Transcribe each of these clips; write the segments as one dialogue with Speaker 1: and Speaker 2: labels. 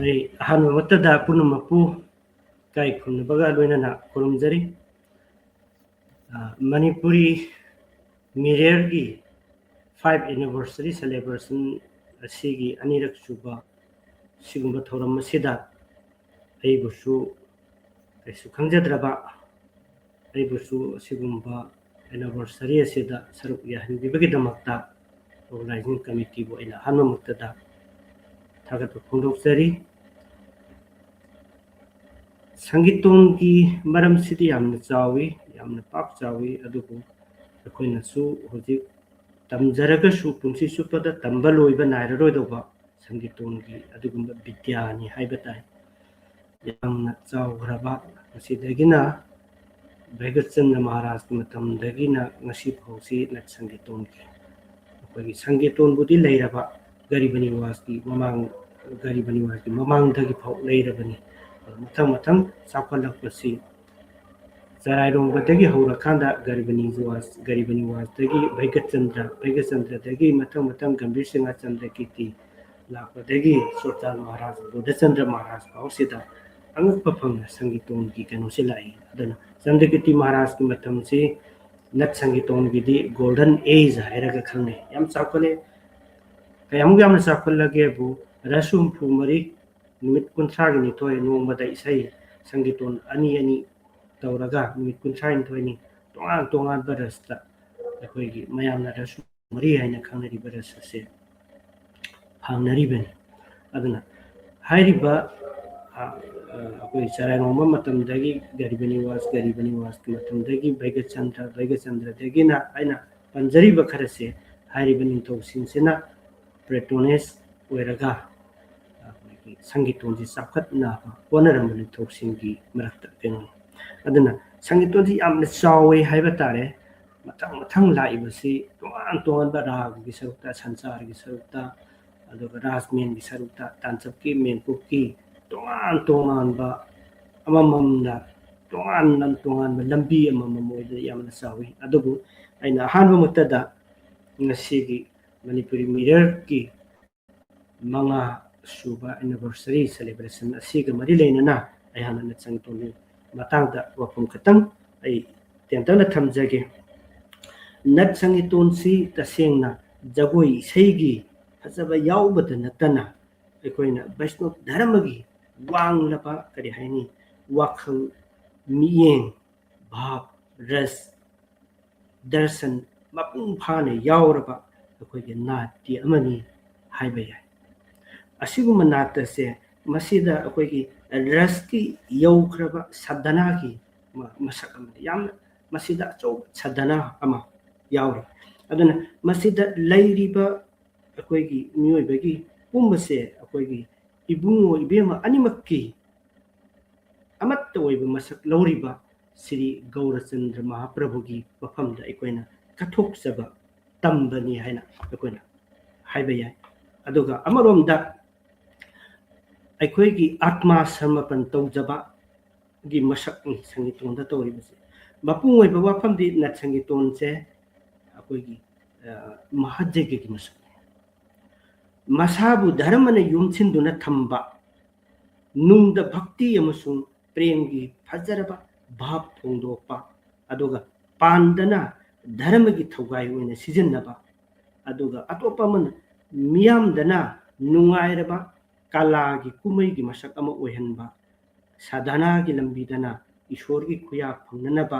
Speaker 1: अहमद पुनमपु कई खुनबगा लोइनना खुरुमजरी मणिपुरी मिरर की 5 anniversary celebration असिगी अनिरक सुबा सिगुंबा थौरम असिदा अइबुसु कैसु खंगजद्रबा अइबुसु सिगुंबा एनिवर्सरी असिदा सरुक याहनबिबगी दमक्ता ऑर्गेनाइजिंग कमिटी बो इना हनमक्तदा थागत फोंदोक्सरी संगीतों की मरम सिटी यामन चावी यामन पाक चावी अदुबु अखोइनसु होजिक तमजरगसु पुंसी सुपद तंबल ओइबा नायररोइदोबा संगीतों की अदुगुंबा विद्यानी हाइबताई यामन चावग्रबा मसिदगिना भैगतचंद्र महाराज की मतमदगिना ngasi phausi nat संगीतों की अखोइगी संगीतों बुदी लेरबा गरीबनी वास की ममांग गरीबनी वास की ममांग दगी फाउ लेरबनी मथंग मथंग चावखलपसी चराइरोंगदगी हौरखांदा गरीबनी वासदगी भैगतचंद्र दगी मथंग मथंग गंभीर सिंह चंद्र कीर्ति लापदगी सुल्तान महाराज बुद्धचंद्र महाराज फाउसिदा अंगप फंग संगीतों की कनोसे लाई अदना चंद्र कीर्ति महाराज की मतम से नट संगीतों की गोल्डन एज हैरगा खंगने याम चावखले कयामुग याम चावखलगे बु रसुम फुमरी निमित कुंथ्रागी निथोय नोंबदा इसै संगीतों अनी तौरगा निमित कुंथ्रागी निथोयनी तोंगान बरसता अखोइगी मयामना रसुम मरी हाइना खंगनरी बरससे हांगनरीबनी अदना हाइरिबा अखोइ चराइरोंबा मतमदगी गरीबनी वास की मतमदगी भैगतचंद्र दगिना आइना पंजरीबा खरसे हाइरिबा निथौसिंसेना प्रेटोनेस ओइरगा संगीतों से चाखतना होनरम निथौसिंग की मरक्ता पेंगनी अदना संगीतों से यामना चावे हाइबा तारे मथंग मथंग लाइबसी तोंगान राग की सरुक्ता संसार की सरुक्ता अदुगा राजमेन की सरुक्ता तांचप की मेनपुक की तोंगान बा अमममना तोंगान लंबी अममम ओइदा यामना चावे अदुबु आइना हानबा मक्तदा ngasiगी मणिपुरी मिरर की मंगा सुबा एनिवर्सरी सेलिब्रेशन असिगा मरी लेनना अयहाना नट संगीतोंनि मतांगदा वफम खतंग अई तेंतना थमजगे नट संगीतोंसी तसेंगना जगोई इसेगी फजबा याउबद नतना अखोइना वैष्णव धर्मगी वांगलबा करि हाइनी वाखल मियेंग भाव रस दर्शन मपुंग फाने याउरबा अखोइगे नाट्य अमनी हाइबा याय असिगुम नाट्यसे मसिदा अखोइगी रसकी यौख्रबा सदना की मसक अमनी याम मसिदा चौ सदना अमा याउरी अदना मसिदा लैरिबा अखोइगी मियोइबगी पुंबसे अखोइगी इबुंगो इबेमा अनिमक्की अमत्त ओइबा मसक लौरिबा श्री गौरचंद्र महाप्रभु की वफमदा अखोइना कथोक्सबा तंबनी हाइना अखोइना हाइबा याय अदुगा अमरोमदा अखोइगी आत्मा समर्पण तौजबा की मसक संगीतोंदा तौरिबसे मपुंग ओइबा वफमदी नट संगीतोंसे अखोइगी महाजगे की मसक मसाबु धर्मन युमसिंदुना थंबा नुंद भक्ति अमसुंग प्रेम की फजरबा भाव फोंदोपा अदुगा पांदना धर्म की थौगाई ओइना सिजन्नबा अदुगा अतोपा मन मियामदना नुंगाइरबा कला की कुमई की मसक अमा ओइहनबा साधना की लंबीदना ईश्वर की खुया फंगनबा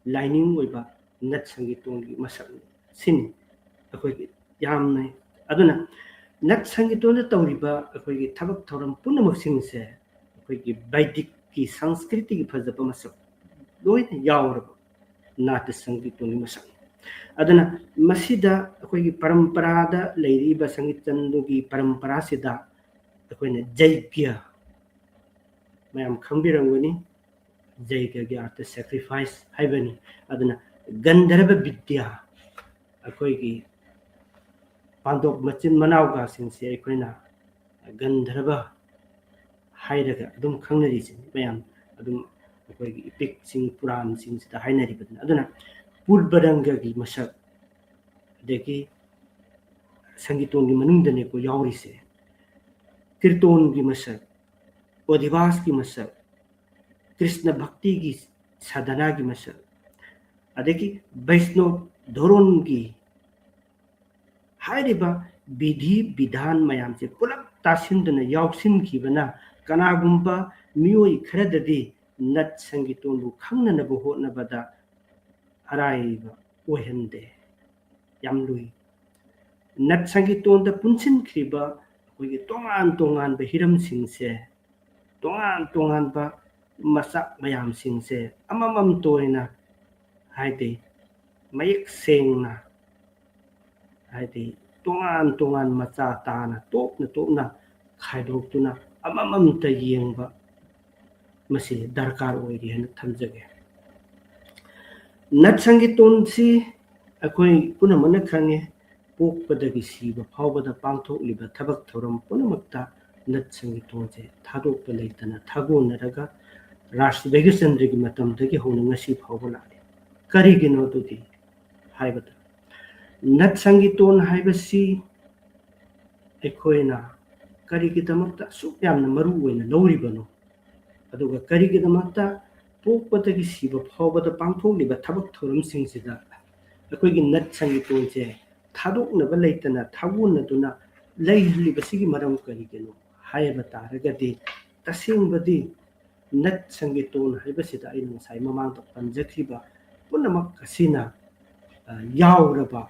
Speaker 1: लाइनिंग ओइबा नट संगीतों की मसक सिन अखोइगी यामने अदुना नट संगीतों तौरिबा अखोइगी थबक थौरम पुनमक्सिंगसे अखोइगी वैदिक की संस्कृति की फजबा मसक लोइना याउरबा नाट्य संगीतों की मसक अदना मसिदा अखोइगी परंपरादा लेरिबा संगीत चंदु की परंपरा सिदा अखोइना जैग्य मैम खंबिरंगनी जैग्य की अर्थ सैक्रिफाइस हाइबनी अदना गंधर्व विद्या अखोइगी पांडोक मचिन मनावगा सिंसे अखोइना गंधर्व हाइरगा अदुम खंगनरिसे मैम अदुम अखोइगी इपिक सिंग पुराण सिंग सिदा हाइनरिबदना अदना पूर्वरंग की मसक देखी संगीतों की मनुंदने को यावरिसे कीर्तोन की मसक ओधिवास की मसल कृष्ण भक्ति की साधना की मसल अदगी वैष्णव धोरण की हाइरिबा विधि विधान मयाम से पुलप तासिंदना यावसिनखिबना कनागुंबा मियोई खरददी नट संगीतोंबु खंगननबु होतनबदा अराइबा ओहंदे याम लुई नट संगीतोंदा पुनसिनखिबा अखोइगे तोंगान तोंगान बा हिरमसिंगसे तोंगान तोंगान बा मsak mayamsingse amamam toina haide mayek sengna haide tongan tongan macha tana topna khaidroktuna amamam ta yengba masi darkar oiri han thamjage nat sangiton si akoi punamana khange pokpadagi siba phawbada pangthokliba thabak thoram punamakta nat sangiton je thadokpa leitana thagonaraga राष्ट्रदगी Chandragi मतमदगी होने ngasi फावबा लाए करिगिनो तुदि हाइबदा नट संगीतोन हाइबसी एखोइना करिगिदमक्ता सुक यामना मरु ओइना लौरिबनो अदुगा करिगिदमक्ता पोकपदगी सिबा फावबदा पांथोकलिबा थबक theorem सिंगसिदा एखोइगी नट संगीतोन जे थादोकनबा लेतना थागोनदुना लेहलिबसिगी मरम करिगिनो हाइबा तारगदि तसिंगबदि नट संगीतोन हाइबसिदा आइना ngasai mamang ta panjakriba punamak kasina yauraba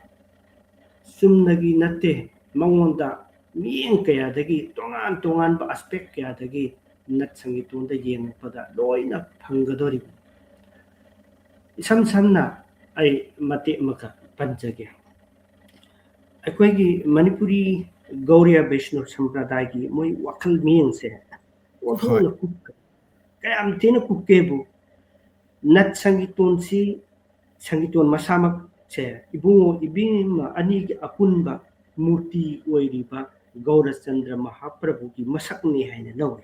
Speaker 1: sumnagi natte mangonda mieng kaya dagi tongan tongan ba aspect kaya dagi nat sangiton da yengpada loina phangadori isam samna ai mate maka panjage akoigi manipuri gauriya vaishnav sampradaya gi moi wakhal mieng se odhona kuk kayam tina kukebu nat sangiton si sangiton masamak se ibungo ibima ani ki apunba murti oiriba gaurachandra mahaprabhu ki masakni haina lawi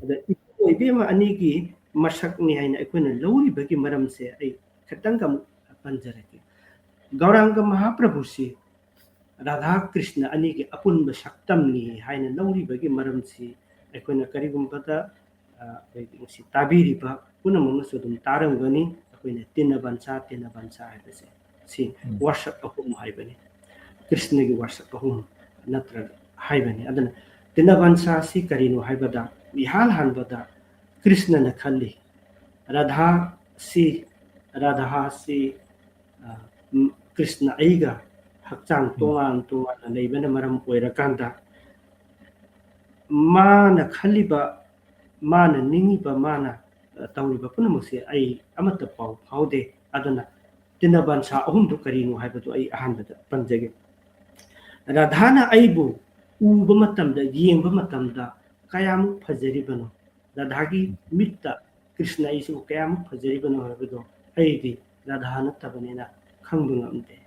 Speaker 1: ada ibungo ibima ani ki masakni haina akoina lawi bagi maram se ai khatang kam panjarake gauranga mahaprabhu si radha krishna ani ki apunba saktamni haina lawi bagi maram si akoina karigumbada si tabiriba punamang sudum tarangani akoina tina bansa haibase si worship ahum haibani krishna gi worship ahum natra haibani adana tina bansa si karino haibada ihal hanbada krishna na khalli radha si krishna aiga hakchang tongan leibana maram oirakanda mana khaliba mana ningiba mana tawriba punamase ai amata pau phaude adana tinaban sa ahum du karino haibadu ai ahanbada panjage radhana aibu uba matamda yengba matamda kayam fajaribano radhagi mitta krishna isu kayam fajaribano haibadu aidi radhana tabanena khangbungamde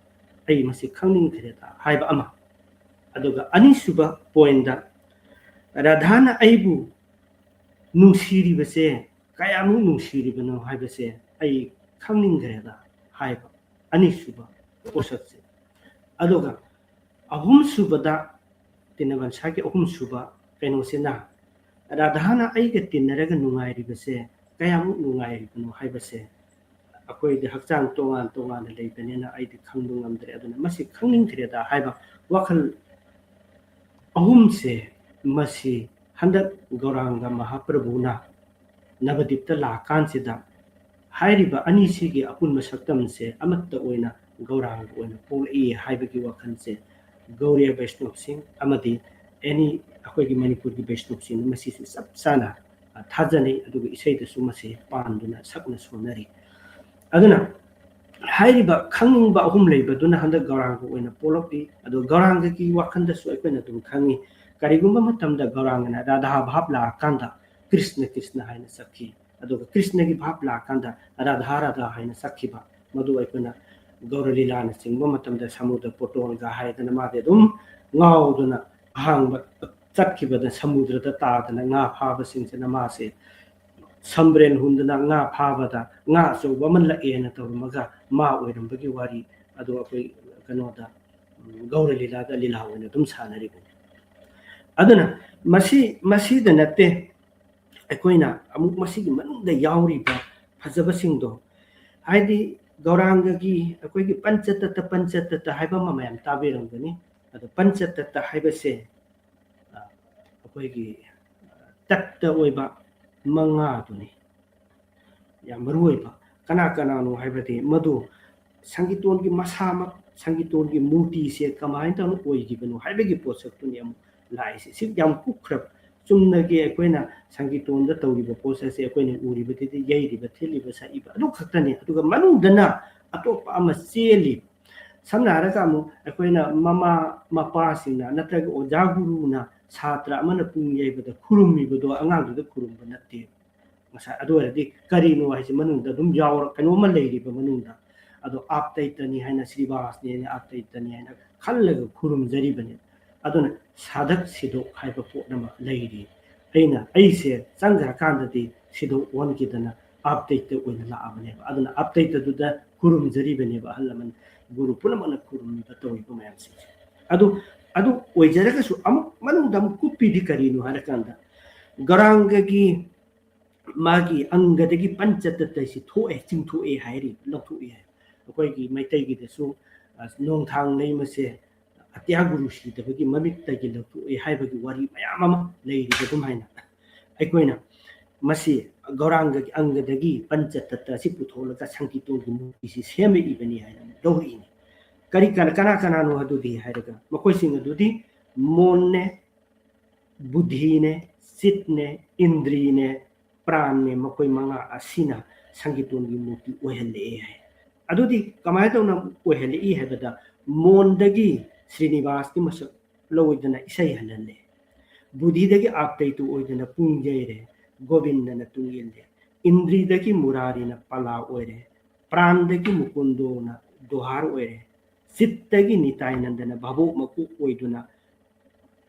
Speaker 1: ai masi khangning thereta haiba ama aduga anisuba poinda radhana aibu nungsiribase kayamu nungsiribano haibase ai khangningreda haiba anisuba posatse adoga ahum subada tinaban sake ahum suba kenosena radhana aiga tinaraga nungairibase kayamu nungairibano haibase akoi de hakchang tongan leibenena ai de khangbungamdre aduna masi khangningreda haiba wakhal ahum se masi handak gauranga mahaprabhuna navadipta lakan sida hairiba ani sigi apun masaktam se amatta oina gauranga oina poli haibagi wakan se gauriya vaishnav singh amadi any akoigi manipur gi vaishnav singh masi sab sana thajani aduga isai da sumase panduna sakna sonari aduna hairiba khangba ahum leibaduna handak gauranga oina polopi adu gauranga ki wakanda su akoina dum khangi karigumba matamda gaurangana radha bhab la kanda krishna haina sakhi aduga krishna gi bhab la kanda radha haina sakhi ba madu aikona gaura lila na singba matamda samudra potol ga haidana ma de dum ngauduna hangba chakhi bada samudra da ta dana nga phaba singsena ma se sambren hundana nga phaba da nga so waman la ena tawmaga ma oirambagi wari adu akoi kanoda gaura lila da lila wena dum sanari aduna masi da natte ꯑꯩꯈꯣꯏꯅ ꯑꯃꯨꯛ ꯃꯁꯤꯒꯤ ꯃꯅꯨꯡꯗ ꯌꯥꯎꯔꯤꯕ ꯐꯖꯕꯁꯤꯡꯗꯣ ꯍꯥꯏꯗꯤ ꯒꯧꯔꯥꯡꯒꯒꯤ ꯑꯩꯈꯣꯏꯒꯤ ꯄꯟꯆꯇꯠꯇ ꯍꯥꯏꯕ ꯑꯃ ꯃꯌꯥꯝ ꯇꯥꯕꯤꯔꯝꯒꯅꯤ ꯑꯗꯣ ꯄꯟꯆꯇꯠꯇ ꯍꯥꯏꯕꯁꯦ ꯑꯩꯈꯣꯏꯒꯤ ꯇꯠꯇ ꯑꯣꯏꯕ ꯃꯉꯥꯗꯨꯅꯤ ꯌꯥꯝ ꯃꯔꯨ ꯑꯣꯏꯕ ꯀꯅꯥꯅꯣ ꯍꯥꯏꯕꯗꯤ ꯃꯗꯨ ꯁꯪꯒꯤꯇꯣꯟꯒꯤ ꯃꯁꯥꯃꯛ ꯁꯪꯒꯤꯇꯣꯟꯒꯤ ꯃꯨꯔꯇꯤꯁꯦ ꯀꯃꯥꯏꯅ ꯇꯧꯅ ꯑꯣꯏꯈꯤꯕꯅꯣ ꯍꯥꯏꯕꯒꯤ ꯄꯣꯠꯁꯛꯇꯨꯅꯤ ꯑꯃꯨꯛ ꯂꯥꯛꯏꯁꯦ ꯁꯤ ꯌꯥꯝ ꯀꯨꯞꯈ꯭ꯔꯕ ꯆꯨꯝꯅꯒꯤ ꯑꯩꯈꯣꯏꯅ ꯁꯪꯒꯤꯇꯣꯟꯗ ꯇꯧꯔꯤꯕ ꯄꯣꯠꯁꯛꯁꯦ ꯑꯩꯈꯣꯏꯅ ꯎꯔꯤꯕꯗꯨꯗꯤ ꯌꯩꯔꯤꯕ ꯊꯤꯜꯂꯤꯕ ꯁꯛꯏꯕ ꯑꯗꯨ ꯈꯛꯇꯅꯤ ꯑꯗꯨꯒ ꯃꯅꯨꯡꯗꯅ ꯑꯇꯣꯞꯄ ꯑꯃ ꯆꯦꯜꯂꯤ ꯁꯝꯅ ꯍꯥꯏꯔꯒ ꯑꯃꯨꯛ ꯑꯩꯈꯣꯏꯅ ꯃꯃꯥ ꯃꯄꯥꯁꯤꯡꯅ ꯅꯠꯇ꯭ꯔꯒ ꯑꯣꯖꯥ ꯒꯨꯔꯨꯅ ꯁꯥꯇ꯭ꯔ ꯑꯃꯅ ꯄꯨꯡ ꯌꯩꯕꯗ ꯈꯨꯔꯨꯝꯃꯤꯕꯗꯣ ꯑꯉꯥꯡꯗꯨꯗ ꯈꯨꯔꯨꯝꯕ ꯅꯠꯇꯦ ꯉꯁꯥꯏ ꯑꯗꯨ ꯑꯣꯏꯔꯗꯤ ꯀꯔꯤꯅꯣ ꯍꯥꯏꯁꯦ ꯃꯅꯨꯡꯗ ꯑꯗꯨꯝ ꯌꯥꯎꯔ ꯀꯩꯅꯣꯝꯃ ꯂꯩꯔꯤꯕ ꯃꯅꯨꯡꯗ ꯑꯗꯣ ꯑꯥꯞꯇꯩꯇꯅꯤ ꯍꯥꯏꯅ ꯁ꯭ꯔꯤꯕꯥꯁꯅꯤ ꯍꯥꯏꯅ ꯑꯥꯞꯇꯩꯇꯅꯤ ꯍꯥꯏꯅ ꯈꯜꯂꯒ ꯈꯨꯔꯨꯝꯖꯔꯤꯕꯅꯤ ꯑꯗꯨꯅ ꯁꯥꯙꯛ ꯁꯤꯗꯣꯛ ꯍꯥꯏꯕ ꯄꯣꯠ ꯑꯃ ꯂꯩꯔꯤ ꯑꯩꯁꯦ ꯆꯪꯈ꯭ꯔꯀꯥꯟꯗꯗꯤ ꯁꯤꯗꯣꯛ ꯑꯣꯟꯈꯤꯗꯅ ꯑꯥꯞꯇꯩꯇ ꯑꯣꯏꯅ ꯂꯥꯛꯑꯕꯅꯦꯕ ꯑꯗꯨꯅ ꯑꯥꯞꯇꯩꯇꯗꯨꯗ ꯈꯨꯔꯨꯝꯖꯔꯤꯕꯅꯦꯕ ꯑꯍꯜ ꯂꯃꯟ ꯒꯨꯔꯨ ꯄꯨꯝꯅꯃꯛꯅ ꯈꯨꯔꯨꯝꯃꯤꯕ ꯇꯧꯔꯤꯕ ꯃꯌꯥꯝꯁꯤꯡꯁꯦ ꯑꯗꯨ ꯑꯣꯏꯖꯔꯒꯁꯨ ꯑꯃꯨꯛ ꯃꯅꯨꯡꯗ ꯑꯃꯨꯛ ꯀꯨꯞꯄꯤꯗꯤ ꯀꯔꯤꯅꯣ ꯍꯥꯏꯔꯀꯥꯟꯗ ꯒꯧꯔꯥꯡꯒꯒꯤ ꯃꯥꯒꯤ ꯑꯪꯒꯗꯒꯤ ꯄꯟꯆꯇꯠꯇꯁꯤ ꯊꯣꯛꯑꯦ ꯆꯤꯡꯊꯣꯛꯑꯦ ꯍꯥꯏꯔꯤ ꯂꯧꯊꯣꯛꯑꯦ ꯍꯥꯏ ꯑꯩꯈꯣꯏꯒꯤ ꯃꯩꯇꯩꯒꯤꯗꯁꯨ ꯅꯣꯡꯊꯥꯡ ꯂꯩꯃꯁꯦ ꯑꯇꯤꯌꯥ ꯒꯨꯔꯨ ꯁꯤꯗꯕꯒꯤ ꯃꯃꯤꯠꯇꯒꯤ ꯂꯧꯊꯣꯛꯑꯦ ꯍꯥꯏꯕꯒꯤ ꯋꯥꯔꯤ ꯃꯌꯥꯝ ꯑꯃ ꯂꯩꯔꯤꯕ ꯑꯗꯨꯝꯍꯥꯏꯅ ꯑꯩꯈꯣꯏꯅ ꯃꯁꯤ ꯒꯧꯔꯥꯡꯒꯒꯤ ꯑꯪꯒꯗꯒꯤ ꯄꯟꯆꯇꯠꯇ ꯑꯁꯤ ꯄꯨꯊꯣꯛꯂꯒ ꯁꯪꯒꯤꯇꯣꯟꯒꯤ ꯃꯨꯔꯇꯤꯁꯤ ꯁꯦꯝꯃꯛꯏꯕꯅꯤ ꯍꯥꯏꯅ ꯂꯧꯔꯛꯏꯅꯤ ꯀꯅꯥꯅꯣ ꯑꯗꯨꯗꯤ ꯍꯥꯏꯔꯒ ꯃꯈꯣꯏꯁꯤꯡ ꯑꯗꯨꯗꯤ ꯃꯣꯟꯅꯦ ꯕꯨꯙꯤꯅꯦ ꯆꯤꯠꯅꯦ ꯏꯟꯗ꯭ꯔꯤꯅꯦ ꯄ꯭ꯔꯥꯟꯅꯦ ꯃꯈꯣꯏ ꯃꯉꯥ ꯑꯁꯤꯅ ꯁꯪꯒꯤꯇꯣꯟꯒꯤ ꯃꯨꯔꯇꯤ ꯑꯣꯏꯍꯜꯂꯛꯑꯦ ꯍꯥꯏ ꯑꯗꯨꯗꯤ ꯀꯃꯥꯏꯅ ꯇꯧꯅ ꯑꯣꯏꯍꯜꯂꯛꯏ ꯍꯥꯏꯕꯗ ꯃꯣꯟꯗꯒꯤ ꯁ꯭ꯔꯤꯅꯤवासꯀꯤ ꯃꯁꯛ ꯂꯧꯗꯅ ꯏꯁꯩ ꯍꯜꯍꯜꯂꯦ ꯕꯨꯙꯤꯗꯒꯤ ꯑꯥꯞꯇꯩꯇꯨ ꯑꯣꯏꯗꯅ ꯄꯨꯡ ꯌꯩꯔꯦ ꯒꯣꯕꯤꯟꯗꯅ ꯇꯨꯡ ꯏꯜꯂꯦ ꯏꯟꯗ꯭ꯔꯤꯗꯒꯤ ꯃꯨꯔꯥꯔꯤꯅ ꯄꯂꯥ ꯑꯣꯏꯔꯦ ꯄ꯭ꯔꯥꯟꯗꯒꯤ ꯃꯨꯀꯨꯟꯗꯣꯅ ꯗꯣꯍꯥꯔ ꯑꯣꯏꯔꯦ ꯆꯤꯠꯇꯒꯤ ꯅꯤꯇꯥꯏꯅꯟꯗꯅ ꯚꯥꯕꯣꯛ ꯃꯀꯣꯛ ꯑꯣꯏꯗꯨꯅ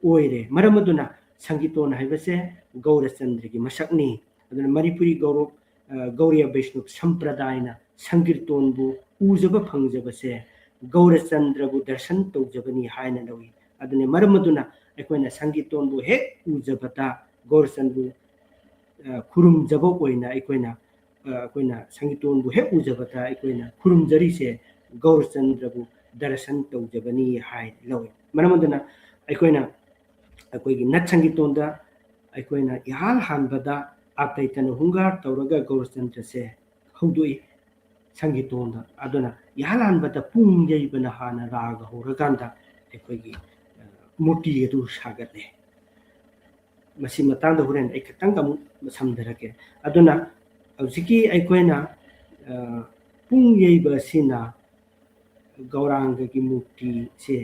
Speaker 1: ꯑꯣꯏꯔꯦ ꯃꯔꯝ ꯑꯗꯨꯅ ꯁꯪꯒꯤꯇꯣꯟ ꯍꯥꯏꯕꯁꯦ ꯒꯧꯔꯆꯟꯗ꯭ꯔꯒꯤ ꯃꯁꯛꯅꯤ ꯑꯗꯨꯅ ꯃꯅꯤꯄꯨꯔꯤ ꯒꯧꯔꯤꯌꯥ ꯕꯩꯁꯅꯨꯞ ꯁꯝꯄ꯭ꯔꯗꯥꯏꯅ ꯁꯪꯀꯤꯔꯇꯣꯟꯕꯨ ꯎꯖꯕ ꯐꯪꯖꯕꯁꯦ ꯒꯧꯔꯆꯟꯗ꯭ꯔꯕꯨ ꯗꯔꯁꯟ ꯇꯧꯖꯕꯅꯤ ꯍꯥꯏꯅ ꯂꯧꯏ ꯑꯗꯨꯅ ꯃꯔꯝ ꯑꯗꯨꯅ ꯑꯩꯈꯣꯏꯅ ꯁꯪꯒꯤꯇꯣꯟꯕꯨ ꯍꯦꯛ ꯎꯖꯕꯗ ꯒꯧꯔꯆꯟꯗ꯭ꯔꯕꯨ ꯈꯨꯔꯨꯝꯖꯕ ꯑꯣꯏꯅ ꯑꯩꯈꯣꯏꯅ ꯁꯪꯒꯤꯇꯣꯟꯕꯨ ꯍꯦꯛ ꯎꯖꯕꯗ ꯑꯩꯈꯣꯏꯅ ꯈꯨꯔꯨꯝꯖꯔꯤꯁꯦ ꯒꯧꯔꯆꯟꯗ꯭ꯔꯕꯨ ꯗꯔꯁꯟ ꯇꯧꯖꯕꯅꯤ ꯍꯥꯏꯅ ꯂꯧꯏ ꯃꯔꯝ ꯑꯗꯨꯅ ꯑꯩꯈꯣꯏꯒꯤ ꯅꯠ ꯁꯪꯒꯤꯇꯣꯟꯗ ꯑꯩꯈꯣꯏꯅ ꯏꯍꯥꯟ ꯍꯥꯟꯕꯗ ꯑꯥꯞꯇꯩꯇꯅ ꯍꯨꯡꯒꯥꯔ ꯇꯧꯔꯒ ꯒꯧꯔꯆꯟꯗ꯭ꯔꯁꯦ ꯍꯧꯗꯣꯛꯏ ꯁꯪꯒꯤꯇꯣꯟꯗ ꯑꯗꯨꯅ ꯏꯍꯥꯟ ꯍꯥꯟꯕꯗ ꯄꯨꯡ ꯌꯩꯕꯅ ꯍꯥꯟꯅ ꯔꯥꯒ ꯍꯧꯔꯀꯥꯟꯗ ꯑꯩꯈꯣꯏꯒꯤ ꯃꯨꯔꯇꯤ ꯑꯗꯨ ꯁꯥꯒꯠꯂꯦ ꯃꯁꯤ ꯃꯇꯥꯡꯗ ꯍꯣꯔꯦꯟ ꯑꯩ ꯈꯤꯇꯪ ꯑꯃꯨꯛ ꯁꯝꯊꯔꯛꯀꯦ ꯑꯗꯨꯅ ꯍꯧꯖꯤꯛꯀꯤ ꯑꯩꯈꯣꯏꯅ ꯄꯨꯡ ꯌꯩꯕ ꯑꯁꯤꯅ ꯒꯧꯔꯥꯡꯒꯒꯤ ꯃꯨꯔꯇꯤꯁꯦ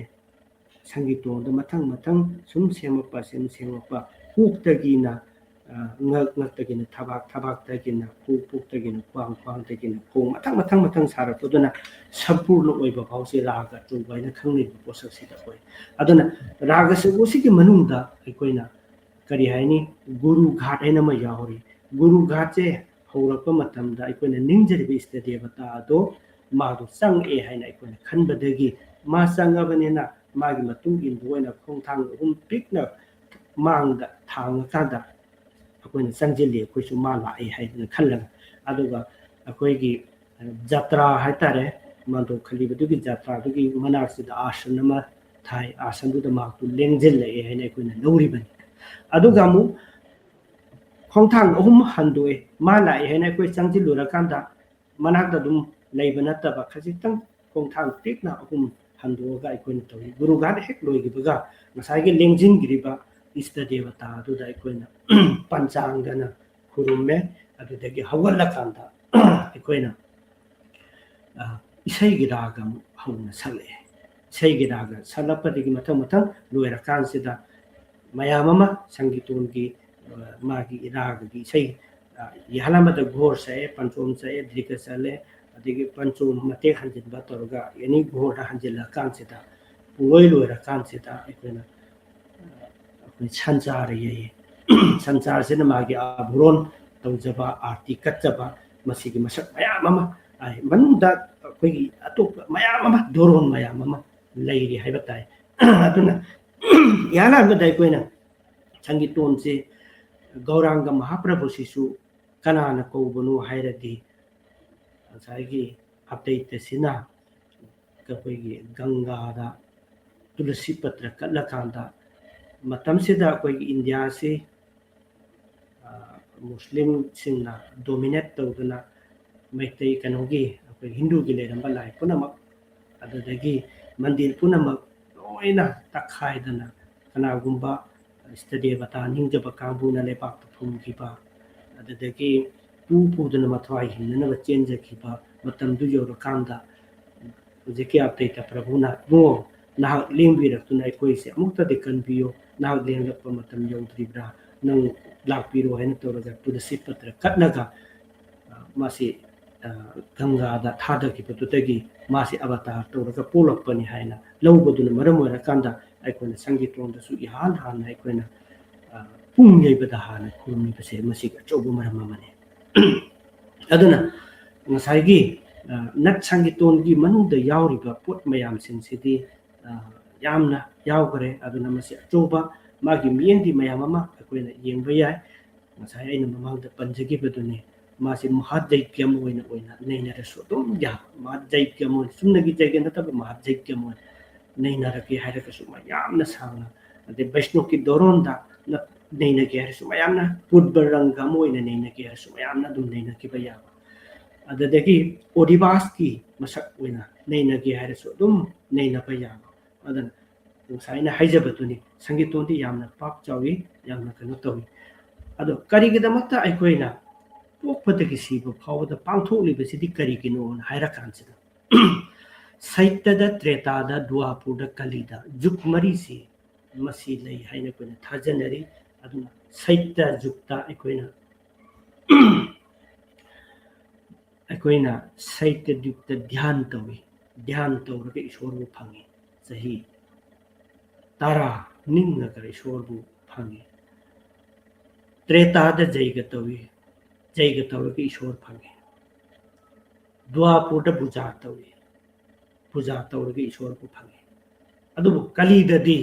Speaker 1: ꯁꯪꯒꯤꯇꯣꯟꯗ ꯃꯊꯪ ꯁꯨꯝ ꯁꯦꯝꯃꯛꯄ ꯀꯣꯛꯇꯒꯤꯅ ꯉꯛꯇꯒꯤꯅ ꯊꯕꯥꯛ ꯊꯕꯥꯛꯇꯒꯤꯅ ꯄꯨꯛꯇꯒꯤꯅ ꯈ꯭ꯋꯥꯡꯗꯒꯤꯅ ꯈꯣꯡ ꯃꯊꯪ ꯁꯥꯔꯛꯄꯗꯨꯅ ꯁꯝꯄꯨꯔꯅ ꯑꯣꯏꯕ ꯐꯥꯎꯁꯦ ꯔꯥꯒ ꯆꯨꯕ ꯍꯥꯏꯅ ꯈꯪꯅꯩꯕ ꯄꯣꯠꯁꯛꯁꯤꯗ ꯑꯣꯏ ꯑꯗꯨꯅ ꯔꯥꯒ ꯆꯨꯕꯁꯤꯒꯤ ꯃꯅꯨꯡꯗ ꯑꯩꯈꯣꯏꯅ ꯀꯔꯤ ꯍꯥꯏꯅꯤ ꯒꯨꯔꯨ ꯘꯥꯠ ꯍꯥꯏꯅ ꯑꯃ ꯌꯥꯎꯔꯤ ꯒꯨꯔꯨ ꯘꯥꯠꯁꯦ ꯍꯧꯔꯛꯄ ꯃꯇꯝꯗ ꯑꯩꯈꯣꯏꯅ ꯅꯤꯡꯖꯔꯤꯕ ꯏꯁꯇ ꯗꯦꯕꯇꯥ ꯑꯗꯣ ꯃꯥꯗꯣ ꯆꯪꯉꯛꯑꯦ ꯍꯥꯏꯅ ꯑꯩꯈꯣꯏꯅ ꯈꯟꯕꯗꯒꯤ ꯃꯥ ꯆꯪꯉꯕꯅꯤꯅ ꯃꯥꯒꯤ ꯃꯇꯨꯡꯏꯟꯕ ꯑꯣꯏꯅ ꯈꯣꯡꯊꯥꯡ 3 ꯄꯤꯛꯅ ꯃꯥꯡꯗ ꯊꯥꯡꯉꯀꯥꯟꯗ ꯑꯩꯈꯣꯏꯅ ꯆꯪꯁꯤꯜꯂꯤ ꯑꯩꯈꯣꯏꯁꯨ ꯃꯥ ꯂꯥꯛꯑꯦ ꯍꯥꯏꯗꯅ ꯈꯜꯂꯒ ꯑꯗꯨꯒ ꯑꯩꯈꯣꯏꯒꯤ ꯖꯇ꯭ꯔꯥ ꯍꯥꯏꯇꯥꯔꯦ ꯃꯥꯟꯗꯣꯞ ꯈꯜꯂꯤꯕꯗꯨꯒꯤ ꯖꯇ꯭ꯔꯥꯗꯨꯒꯤ ꯃꯅꯥꯛꯁꯤꯗ ꯑꯥꯁꯟ ꯑꯃ ꯊꯥꯏ ꯑꯥꯁꯟꯗꯨꯗ ꯃꯍꯥꯛꯇꯨ ꯂꯦꯡꯁꯤꯜꯂꯛꯑꯦ ꯍꯥꯏꯅ ꯑꯩꯈꯣꯏꯅ ꯂꯧꯔꯤꯕꯅꯤ ꯑꯗꯨꯒ ꯑꯃꯨꯛ ꯈꯣꯡꯊꯥꯡ 3 ꯍꯟꯗꯣꯛꯑꯦ ꯃꯥ ꯂꯥꯛꯑꯦ ꯍꯥꯏꯅ ꯑꯩꯈꯣꯏ ꯆꯪꯁꯤꯜꯂꯨꯔꯀꯥꯟꯗ ꯃꯅꯥꯛꯇ ꯑꯗꯨꯝ ꯂꯩꯕ ꯅꯠꯇꯕ ꯈꯖꯤꯛꯇꯪ ꯈꯣꯡꯊꯥꯡ ꯄꯤꯛꯅ 3 ꯍꯟꯗꯣꯛꯑꯒ ꯑꯩꯈꯣꯏꯅ ꯇꯧꯏ ꯒꯨꯔꯨ ꯘꯥꯠ ꯍꯦꯛ ꯂꯣꯏꯈꯤꯕꯒ ꯉꯁꯥꯏꯒꯤ ꯂꯦꯡꯁꯤꯟꯈ꯭ꯔꯤꯕ ꯏꯁꯇ ꯗꯦꯕꯇꯥ ꯑꯗꯨꯗ ꯑꯩꯈꯣꯏꯅ ꯄꯟꯆꯥꯡꯒꯅ ꯈꯨꯔꯨꯝꯃꯦ ꯑꯗꯨꯗꯒꯤ ꯍꯧꯒꯠꯂꯀꯥꯟꯗ ꯑꯩꯈꯣꯏꯅ ꯏꯁꯩꯒꯤ ꯔꯥꯒ ꯑꯃꯨꯛ ꯍꯧꯅ ꯁꯛꯂꯛꯑꯦ ꯏꯁꯩꯒꯤ ꯔꯥꯒ ꯁꯛꯂꯛꯄꯗꯒꯤ ꯃꯊꯪ ꯂꯣꯏꯔꯀꯥꯟꯁꯤꯗ ꯃꯌꯥꯝ ꯑꯃ ꯁꯪꯒꯤꯇꯣꯟꯒꯤ ꯃꯥꯒꯤ ꯔꯥꯒꯒꯤ ꯏꯁꯩ ꯌꯥꯍꯜꯂꯝꯕꯗ ꯘꯣꯔ ꯁꯛꯑꯦ ꯄꯟꯆꯣꯝ ꯁꯛꯑꯦ ꯙ꯭ꯔꯤꯀ ꯆꯠꯂꯦ ꯑꯗꯒꯤ ꯄꯟꯆꯣꯝ ꯃꯇꯦꯛ ꯍꯟꯖꯤꯟꯕ ꯇꯧꯔꯒ ꯑꯦꯅꯤ ꯘꯣꯔꯗ ꯍꯟꯖꯤꯜꯂꯀꯥꯟꯁꯤꯗ ꯄꯨꯡꯂꯣꯏ ꯂꯣꯏꯔꯀꯥꯟꯁꯤꯗ ꯑꯩꯈꯣꯏꯅ ꯁꯟꯆꯥꯔ ꯌꯩꯌꯦ ꯁꯟꯆꯥꯔꯁꯤꯅ ꯃꯥꯒꯤ ꯑꯥꯚꯨꯔꯣꯟ ꯇꯧꯖꯕ ꯑꯥꯔꯇꯤ ꯀꯠꯆꯕ ꯃꯁꯤꯒꯤ ꯃꯁꯛ ꯃꯌꯥꯝ ꯑꯃ ꯃꯅꯨꯡꯗ ꯑꯩꯈꯣꯏꯒꯤ ꯑꯇꯣꯞꯄ ꯃꯌꯥꯝ ꯑꯃ ꯙꯣꯔꯣꯟ ꯃꯌꯥꯝ ꯑꯃ ꯂꯩꯔꯤ ꯍꯥꯏꯕ ꯇꯥꯏ ꯑꯗꯨꯅ ꯏꯍꯥꯟ ꯍꯥꯟꯕꯗ ꯑꯩꯈꯣꯏꯅ ꯁꯪꯒꯤꯇꯣꯟꯁꯦ गौरांग महाप्रभु सिसु कनाना कौबनु हायरदी ngसाइगी अपडेट सिना कपैगी गंगादा तुलसी पत्र कल्ला कांदा मतम सिदा कोई इंडिया से मुस्लिम सिंगना डोमिनेट तौदना मैतै कनोगी कोई हिंदू की लेरंबा लाइ पुनमक अदुदगी मंदिर पुनमक लोइना तखाइदना कनागुंबा स्तदेवता निंजबा कांबुना लेपाक फुमखिबा अदुदगी पुदना मथवाई हिन्नना चेंजखिबा मतम दु योरकांदा जेके अपडेट प्रभुना मो ना लेंबिरक्तुना अखोइसे अमुक्तदि कनबियो ना लेंगलप्पा मतम यौद्रिब्रा नंग लाकपिरो हैन तौरगा तुलसी पत्र कटनगा मासी गंगादा थादखिबदुदगी मासी अवतार तौरगा पोलक्पनि हायना लौबदुना मरम ओइरकांदा अखोइना संगीतोंदसु इहान हान अखोइना पुंग यैबदा हान खुरुमिबसे मसी अचौबा मरम अमने अदुना ngसाइगी नट संगीतोंगी मनुदा यावरिबा पोट मयाम सिंसिदी यामना यावगरे अदुना मसी अचौबा मागी मियेंदी मयाम अमा अखोइना येंबा याय ngसाइ आइना ममांगदा पंजगिबदुने मासी महादैक्यम ओइना नैनरसु दुम या महादैक्यम सुमनगी जैगे नतब महादैक्यम नैनरके हायरकसु मयामना सांगना अदे वैष्णव की दोरोंदा नैनगे हायरसु मयामना पुदबरंगा मोइना नैनगे हायरसु मयामना दुम नैनकिबा याबा अददगी ओडिबास की मसक ओइना नैनगे हायरसु दुम नैनबा याबा अदन ngसाइना हाइजबदुनी संगीतोंदी यामना पाक चावी यामना कनो तवी अदो करिगिदमक्ता अखोइना पोकपदगी सिबा फावदा पांथोक्लिबसिदि करिगिनो हायरकांसिदा साहित्यदा त्रेतादा द्वापुरदा कलिदा जुग मरीसी मसी लई हाइना कोइना थाजनरी अदुना साहित्य जुगता अखोइना साहित्य जुगता ध्यान तौरगा ईश्वरबु फंगे सही तारा निंगनगा ईश्वरबु फंगे त्रेतादा जैग तौरगा ईश्वर फंगे द्वापुरदा पूजा तौरगा ईश्वरबु फंगे अदुबु कलिददी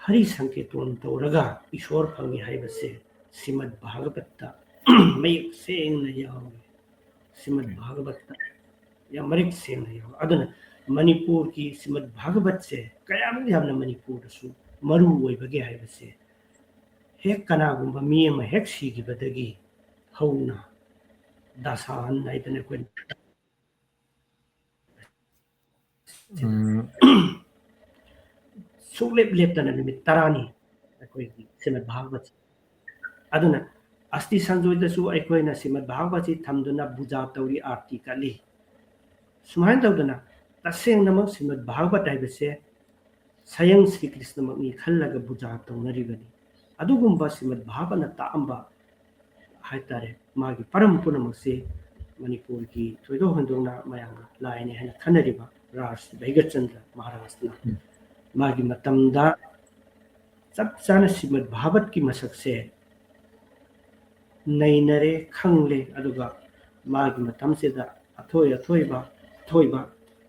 Speaker 1: हरि संकेतोन तौरगा ईश्वर फंगे हाइबसे श्रीमद् भागवतता मयक सेंगना यावे श्रीमद् भागवतता या मरिक सेंगना यावे अदुना मणिपुर की श्रीमद् भागवत से कयाम यामना मणिपुर सु मरु ओइबगे हाइबसे हेक कनागुंबा मी अमा हेक सिगिबदगी हौना दासान नाइदना कोइ सुलेप लेपतना निमित तरानी अखोइ श्रीमद् भागवत अदुना अस्ति संजोइदसु अखोइना श्रीमद् भागवत थमदुना बुजा तौरी आरती कली सुमाइन तौदना तसेंगनमक श्रीमद् भागवत हाइबसे सयं श्री कृष्ण मकनी खल्लगा बुजा तौनरिबनी अदुगुंबा श्रीमद् भागवत तांबा हाइतारे मागी परम पुनमसे मणिपुर की थोइदो हंदोना मयांग लाइने हन खनरिबा राज भैगचंद्र महाराजना मागी मतमदा सब जाना श्रीमद् भागवत की मसक से नैनरे खंगले अदुगा मागी मतम सेदा अथोइबा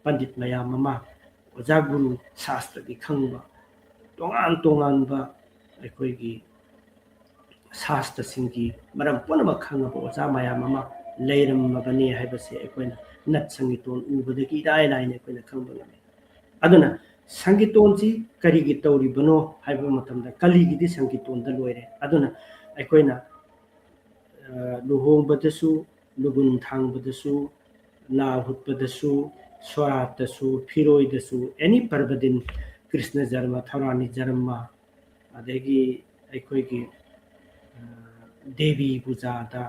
Speaker 1: पंडित मयाम ममा ओजा गुरु शास्त्र की खंगबा तोंगान अखोइगी शास्त्र सिंगी मरम पुनम खंगबा ओजा मयाम ममा लेरमबने हाइबसे अखोइना नट संगीतोन उबदगी लाइन अखोइना खंगबा ngame अदुना संगीतोन जी करिगी तौरिबनो हाइबा मतमदा कलिगिदि संगीतोन द लोइरे अदुना अखोइना लुहोंबदसु लुबुन थांबदसु ना हुतबदसु स्वरातसु फिरोइदसु एनी पर्वदिन कृष्ण जन्म थरानी जन्म अदेगी अखोइगी देवी पूजादा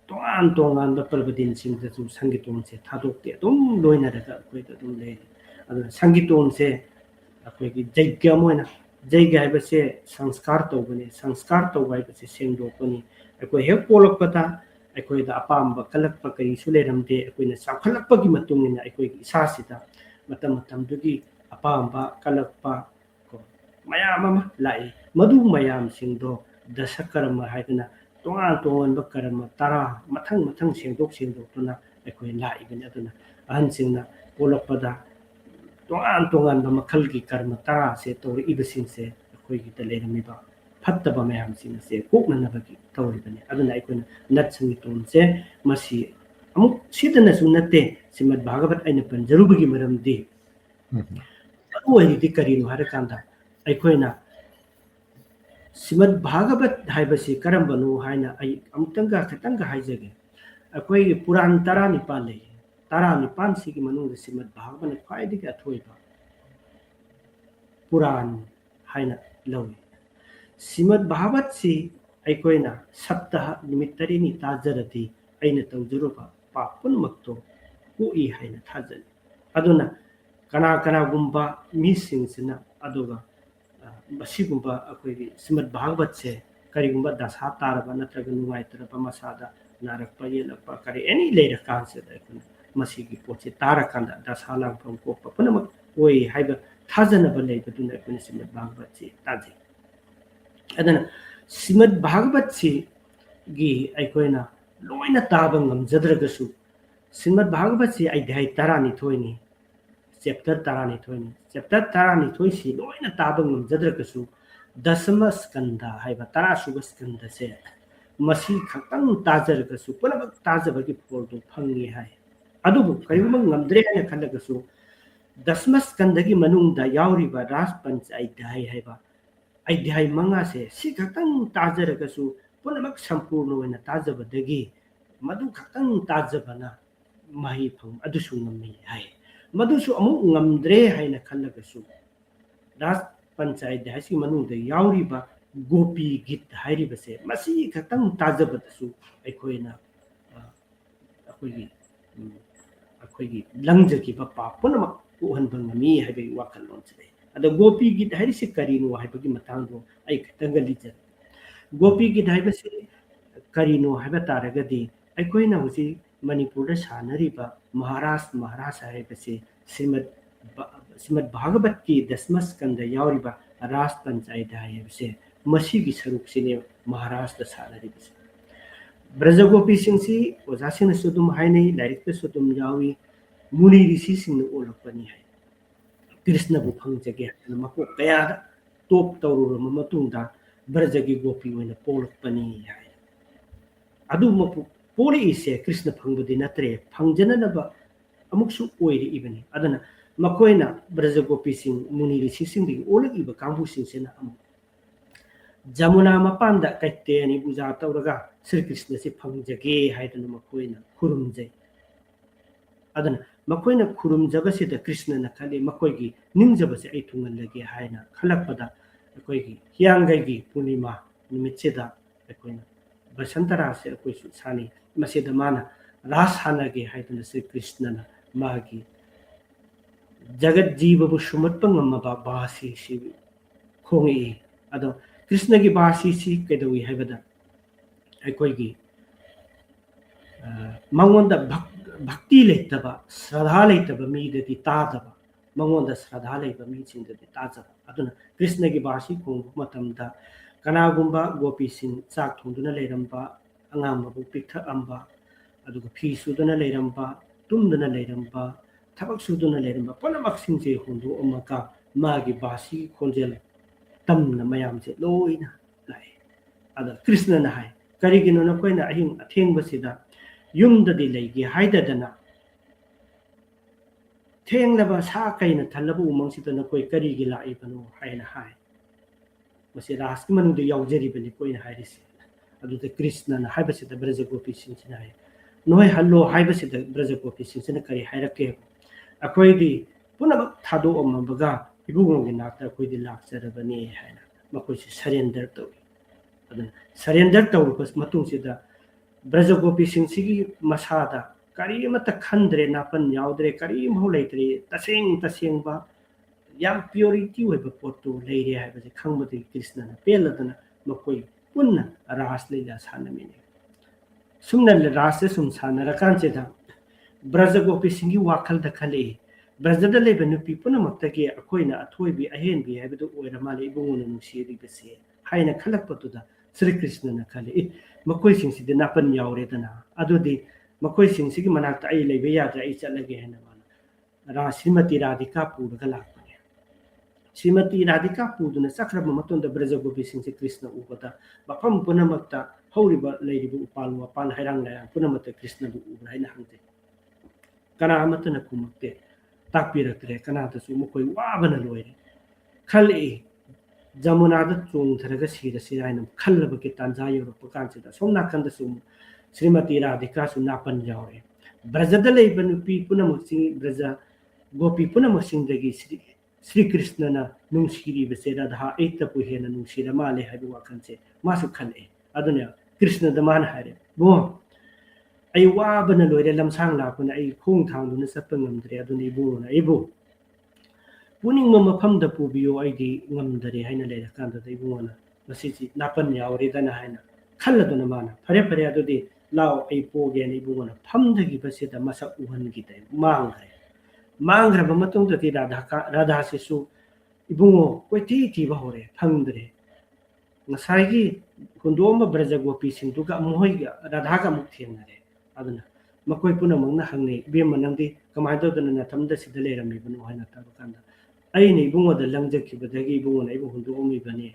Speaker 1: तोंगान पर्वदिन सिंगदसु संगीतोन से थादोक्ते अदुम लोइनरगा अखोइदा अदुम ले अदुना संगीतोन से अखोइगी जैग्य मोइना जैग्य हाइबसे संस्कार तौबा हाइबसे सेंगदोकनी अखोइ हेक पोलकपता अखोइदा अपाम्बा कलक्पा करिसु लेरमदे अखोइना चाखलक्पगी मतुंगिना अखोइगी इसासिदा मतम अपाम्बा कलक्पा को मयाम अमा लाई मधु मयाम सिंगदो दशकर्म हाइदना तोंगान कर्म तरा मथंग सेंदोक्तुना अखोइ लाइबने अदुना अहन सिंगना पोलकपदा तोंगान मखल की कर्म तरा से तौर इबसिंग से अखोइगी द लेरमिबा फत्तबा मयामसिंग से कोकननबगी तौरिबने अदुना अखोइना नट संगीतोन से मसी अमुक सिदनसु नते श्रीमद् भागवत अइना पंजरुबगी मरमदि अदु ओइदि करिनो हारकांदा अखोइना श्रीमद् भागवत हाइबसी करंबनो हाइना अइ अमुतंगा खतंगा हाइजगे अखोइ पुराण तरा निपाल ले तरा निपाल सिगी मनुंग श्रीमद् भागवत ख्वाइदि अथोइबा पुराण हाइना लौइ श्रीमद् भागवत से अखोइना सप्ताह निमित तरिनी ताजरति अइना तौजरुबा पाप पुनमक्तो कोई हाइना थाजनि अदुना कना कना गुम्बा मिसिंगसिना अदुगा बसिगुम्बा अखोइगी श्रीमद् भागवत से करिगुम्बा दशा तारबा नत्रगा नुंगाइतरबा मसादा नारकपा येलकपा करि एनी लेरा कांसेदा अखोइना मसिगी पोचे तारकांदा दशा लांगफम कोपा पुनमक ओइ हाइबा थाजनबा लेबदुना अखोइना श्रीमद् भागवत से ताजे अदना श्रीमद् भागवत से गी अखोइना लोइना ताबा ngamjadragasu श्रीमद् भागवत से अध्याय तरानिथोइनी चैप्टर तरानिथोइनी चैप्टर तरानिथोइ से लोइना ताबा ngamjadragasu दशम स्कंद हाइबा तरासुब स्कंद से मसी खतंग ताजरगासु पुनमक ताजबगी फोरदो फंगी हाय अदुबु करिगुम ngamdre हाय खलगासु दशम स्कंदगी मनुंगदा यावरिबा रास पंचायत हाइबा अध्याय मंगा से सी खतंग ताजरगासु पुनमक संपूर्ण होइना ताजबदगी मधु खतंग ताजबना मही फंग अदुसु ngami हाय मधुसु अमुक ngamdre हायना खलगासु रास पंचायत हाइसी मनुंगदा यावरिबा गोपी गीत हाइरिबसे मसी खतंग ताजबदसु अखोइना अखोइगी लंगजकी पाप पुनमक उहनबं ngami हाइबे वाखलोन से अदा गोपी गीत हाइरिसे करिनो हाइबगी मतांगदो आई खतंग लिजर गोपी गीत हाइबसे करिनो हाइबा तारगदी अखोइना हुसी मणिपुर सानरिबा महाराज हाइबसे श्रीमद् भागवत की दशम स्कंद यावरिबा रास पंचायत हाइबसे मसीगी सरुकसिने महाराष्ट्र सानरिबसे ब्रजगोपी सिंसी ओजासिन सुदुम हाइने लाइरिक सुदुम यावी मुनि ऋषि सिंह ओलपनी है कृष्ण बु फंगजगे मको कया टोप तौरुर मतुंगदा ब्रजगी गोपी ओइना पोलपनी है अदु मपु पोली इसे कृष्ण फंगबदि नत्रे फंगजननबा अमुकसु ओइरि इबनी अदना मकोइना ब्रजगोपी सिंह मुनि ऋषि सिंह ओलगिबा कांबु सिंसेना अमु जमुना मपांदा कैतेनी पूजा तौरगा श्री कृष्ण से फंगजगे हाइदना मकोइना खुरुमजै अदना मकोइना खुरुमजबसिदा कृष्ण न खले मकोइगी निंजबसे आई थुंगलगे हाइना खलकपदा अकोइगी हियांगैगी पूर्णिमा निमितसेदा अकोइना बसंतरा से अकोइसु सानी मसेदा माना रास हानगे हाइदना श्री कृष्ण न मागी जगत जीवबु सुमत्पंगमबा बासी सी खोंगी अदो कृष्ण की बासी सी कैदवी हाइबदा अकोइगी मंगोंदा भक्ति लेतबा श्रद्धा लेतबा मीदति तादबा मंगोंदा श्रद्धा लेबा मीचिंदति ताजबा अदुना कृष्ण की बासी खोंग मतमदा कनागुंबा गोपी सिंह चाक थोंदुना लेरंबा अंगामबु पिक्था अंबा अदुगा फी सुदुना लेरंबा तुमदुना लेरंबा थबक सुदुना लेरंबा पुनमक सिंजे होंदु अमका मागी बासी खोंजेल तमना मयाम से लोइना लाए अदा कृष्ण ना हाय करिगिनो नकोइना अहिंग अथेंगबसिदा युमददि लेगे हाइददना थेंगलबा सा कैना थलबु उमंगसिदा नकोइ करिगि लाइबनो हायना हाय मसे रासकी मनुदे यावजरिबनि कोइना हायरिसे अदुदे कृष्ण ना हाइबसिदा ब्रजगोपी सिंसिना हाय नोय हल्लो हाइबसिदा ब्रजगोपी सिंसिना करि हायरके अकोइदि पुनमक थादो अमबगा इबुगोंगे नाक्ता अकोइदि लाक्चरबनि हायना मकोइसे सरेंडर तौइ अदुना सरेंडर तौरपस मतुंगसिदा ब्रजगोपी सिंसिगी मसादा करीमत खंद्रे नापन यावद्रे करीम हो लेत्रे तसेंगबा याम प्योरिटी होइबा पोटो लेरे हाइबसे खंगबदि कृष्णना पेलदना मकोइ पुन्ना रास लीला सानमिने सुमना रास सुम सानरकांचेदा ब्रजगोपी सिंगी वाखल दखले ब्रजदा लेबा नुपी पुनमक्तगे अखोइना अथोइबि अहेनबि हाइबदु ओइरमाले इबुंगोना नुसिरिबसे हाइना खलकपतुदा श्री कृष्ण न खले मकोइ सिंसिदे नापन यावरेदना अदुदि मकोइ सिंसिगी मनाक्ता आई लेबे याद्रा आई चलगे हेना माना रा श्रीमती राधिका पूरगा लापने श्रीमती राधिका पुदुना चक्रब मतोंदा ब्रजगोपी सिंह से कृष्ण उबदा मफम पुनमक्ता हौरिबा लेरिबु उपाल वापाल हैरांग लाया पुनमत कृष्ण बु उबरा हैना हंगते कना अमतना कुमक्ते ताकपिरक्तरे कनातसु मखोय वाबना लोयरे खले जमुनाद चोंथरगा सिरा सिरायन खल्लबके तांजा योरप कांसिदा सोमनाकंदसु श्रीमती राधिका सु नापन जावरे ब्रजदा लेबा नुपी पुनमक्सिंग ब्रज गोपी पुनमक्सिंगदगी श्री कृष्णना नुंसिरिबसे राधा एतपु हेना नुंसिरा माले हाइबु वाखनसे मासु खले अदुना कृष्ण दमान हारे बो आई वाबना लोयरे लमसांग लापना आई खोंग थांगदुना सप्प ngamdre aduna ibuna ibu puning mafamda pubiyo aidi ngamdare haina leira kanda da ibuna masiji napan yawri dana haina khalladuna mana phare phare adudi lao ai poge ni ibuna phamdagi basida masa uhan gi dai mangra ba matung da ti radha sisu ibungo koiti ti ba hore phangdre ngasai kundoma braja gopi singduga mohiga radha ga mukthenare aduna makoi puna mangna hangne be manangdi kamai do dana thamda sida lerami banu haina ta kanda ai ni ibungo da langja ki badagi ibungo na ibu hundu omi bani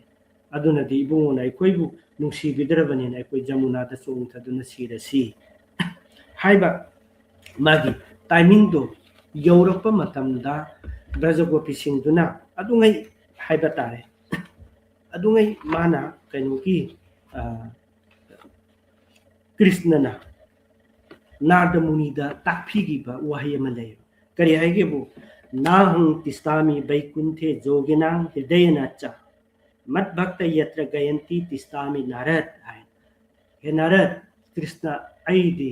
Speaker 1: aduna di ibungo na ikoi bu nungsi bidrabani na ikoi jamuna da song thaduna sira si haiba magi timing do yorapa matamda braja gopi singduna adungai haiba tare adungai mana kainuki krishnana Narad मुनि दा ताकफिगिबा वाहय Malay करि हाइगेबु नाहं तिस्तामि बैकुंठे जोगिनां हृदयनाच मत भक्त यत्र गयंती तिस्तामि नारद हाय हे नारद कृष्ण आइदि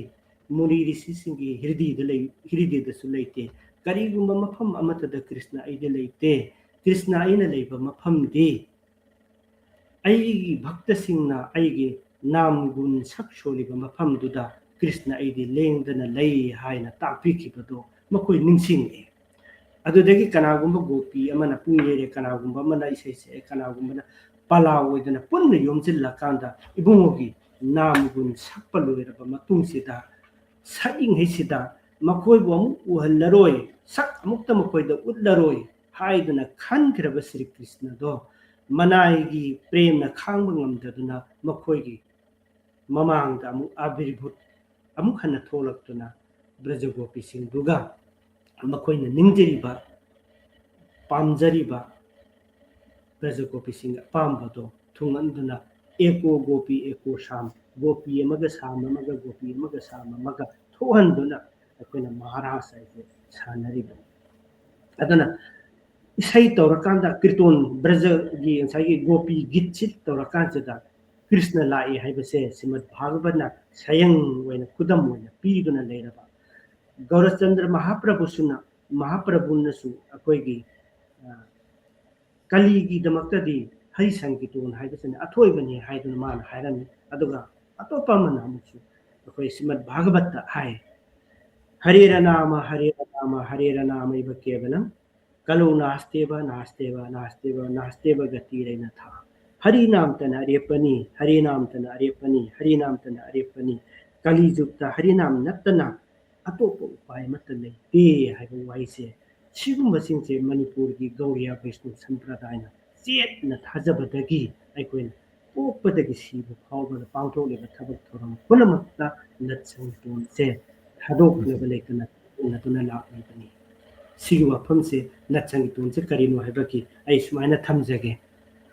Speaker 1: मुनि ऋषि सिंगी हृदय दसु लैते करिगुंबा मफम अमतद कृष्ण आइदि लैते कृष्ण आइना लैबा मफम दि आइगी भक्त सिंगना आइगी नाम गुण सक्सोलिबा मफम दुदा कृष्ण आइदि लेंदना लई हाइना ताकपिखिबदो मखोय निंसिंगे अदुदगी कनागुंबा गोपी अमना पुंगेरे कनागुंबा अमना इसेसे कनागुंबना पलावोयदना पुन्न योमजिल्ला कांदा इबुंगोगी नाम गुण सकपलोयरबा मतुंगसिदा सइंग हेसिदा मखोयबु अमुक उहल्लरोय सक अमुक्ता मखोयदा उल्लरोय हाइदना खनखिरबा श्री कृष्ण दो मनाइगी प्रेमना खांबा ngamdaduna मखोयगी ममांगदा अमुक आविर्भूत अमुक हन्ना थोलक्तुना ब्रज गोपी सिंधुगा मखोयना निंगजरिबा पामजरिबा ब्रज गोपी सिंह पामबदो थुंगंदुना एको गोपी एको शाम गोपी अमगा शाम अमगा गोपी अमगा शाम अमगा थोहंदुना अखोयना महाराज आइजे सानरिबा अदना इसै तौरकांदा कीर्तन ब्रज गी साई गोपी गीत सित तौरकांदा कृष्ण लाई हाइबसे श्रीमद् भागवतना सयंग वैना खुदम वैना पीदुना लेरबा गौरचंद्र महाप्रभुनसु अखोयगी कलिगी दमक्तदी हरि संगीतोन हाइबसने अथोयबनी हाइदुना मान हाइरनी अदुगा अतोपा मना मुसु अखोय श्रीमद् भागवत हाय हरे नाम इव केवलम कलो नास्तेव गतिरेन था हरि नाम तना अरेपनी कली जुक्ता हरि नाम नत्तना अतोप उपाय मत लेते हाइबो वाइसे सिगुंबसिंसे मणिपुर की गौरिया वैष्णव संप्रदायना चेतना थाजबदगी अइकोइन पोपदगी सिबु फावबद पांथोलेबा थबक थोरम पुनमक्ता लत्संतोनसे थादोकलेबा लेकना नतुना लापनी सिगु वफमसे लत्संतोनसे करिनो हाइबकी अइ सुमाइना थमजगे।